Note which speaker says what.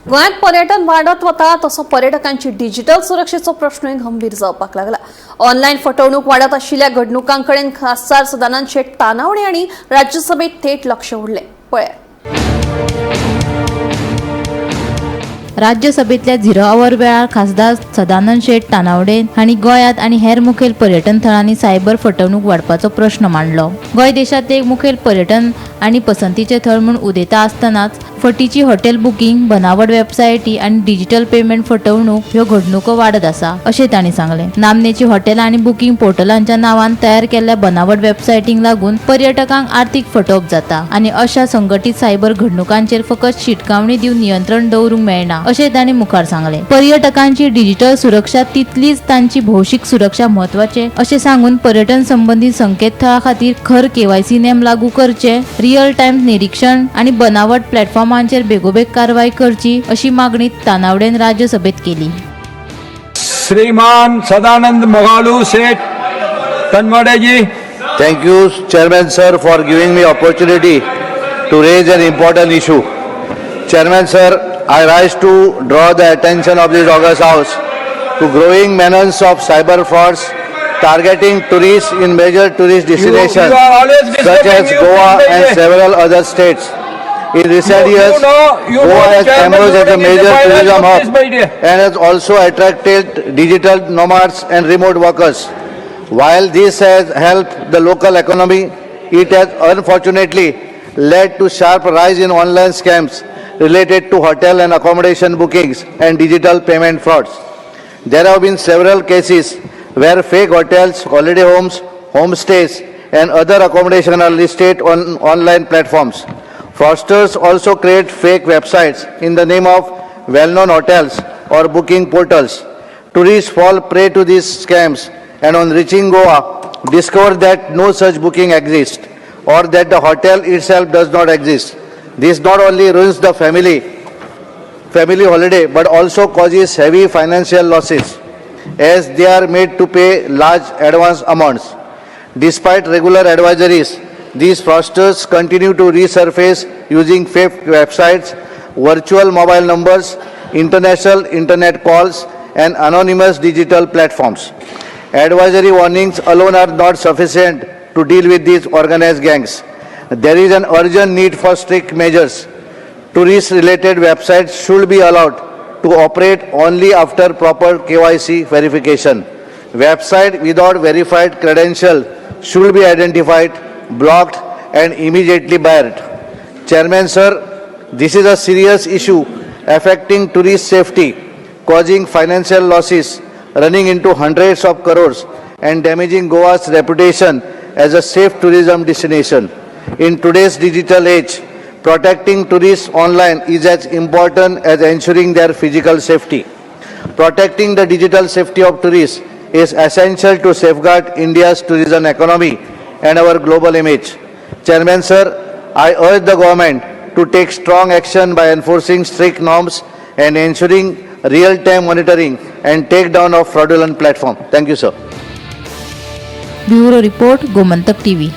Speaker 1: गोंयांत पर्यटन वाढत वता तसो पर्यटकांची डिजिटल सुरक्षेचो प्रश्नय गंभीर जावपाक लागला. ऑनलायन फटवणूक वाडत आशिल्ल्या घडणुकांकडेन खासदार सदानंद शेट तानावडे हांणी राज्यसभेत थेट लक्ष ओडलें. पळयात.
Speaker 2: राज्यसभेतल्या 0 आवर वेळार खासदार सदानंद शेट तानावडे हांणी गोंयांत आनी हेर मुखेल पर्यटन थळांनी सायबर फटवणूक वाडपाचो प्रश्न मांडलो. गोंय देशांत एक मुखेल पर्यटन आनी पसंतीचे थळ म्हूण उदेता आसतनाच फटीची हॉटेल बुकींग, बनावट वेबसायटी आनी डिजिटल पेमेंट फटवणूक ह्यो घडणुको वाडत आसा अशें तांणी सांगलें. नामनेची हॉटेलां आनी बुकींग पोर्टलांच्या नांवान तयार केल्ल्या बनावट वेबसायटींक लागून पर्यटकांक आर्थीक फटवप जाता आनी अशा संघटीत सायबर घडणुकांचेर फकत शिटकावणी दिवन नियंत्रण दवरूंक मेळना अशें तांणी मुखार सांगलें. पर्यटकांची डिजिटल सुरक्षा तितलीच तांची भौशीक सुरक्षा म्हत्वाचे अशें सांगून पर्यटन संबंधीत संकेतथळा खातीर खर KYC नेम लागू करचे, रियल टायम निरीक्षण आनी बनावट प्लॅटफॉर्मांचेर बेगोबेग कारवाय करची अशी मागणी तानावडेन राज्यसभेत केली.
Speaker 3: श्रीमान सदानंद मोगालू सेठ तनवाडे जी.
Speaker 4: Thank you, Chairman sir, for giving me opportunity to raise an important issue. Chairman sir, I rise to draw the attention of this august house to growing menace of cyber frauds targeting tourists in major tourist destinations such as Goa and several other states. In recent years, Goa has emerged as a major tourism hub and has also attracted digital nomads and remote workers. While this has helped the local economy, it has unfortunately led to sharp rise in online scams related to hotel and accommodation bookings and digital payment frauds. There have been several cases where fake hotels, holiday homes, homestays and other accommodation are listed on online platforms. Fraudsters also create fake websites in the name of well-known hotels or booking portals. Tourists fall prey to these scams and on reaching Goa, discover that no such booking exists or that the hotel itself does not exist. This not only ruins the family holiday but also causes heavy financial losses as they are made to pay large advance amounts. Despite regular advisories, these fraudsters continue to resurface using fake websites, virtual mobile numbers, international internet calls, and anonymous digital platforms. Advisory warnings alone are not sufficient to deal with these organized gangs. There is an urgent need for strict measures. Tourist-related websites should be allowed to operate only after proper KYC verification. Website without verified credentials should be identified, blocked and immediately barred. Chairman sir, this is a serious issue affecting tourist safety, causing financial losses running into hundreds of crores and damaging Goa's reputation as a safe tourism destination. In today's digital age, protecting tourists online is as important as ensuring their physical safety. Protecting the digital safety of tourists is essential to safeguard India's tourism economy and our global image. Chairman sir, I urge the government to take strong action by enforcing strict norms and ensuring real-time monitoring and takedown of fraudulent platform. Thank you, sir.
Speaker 2: Bureau Report, Gomantak TV.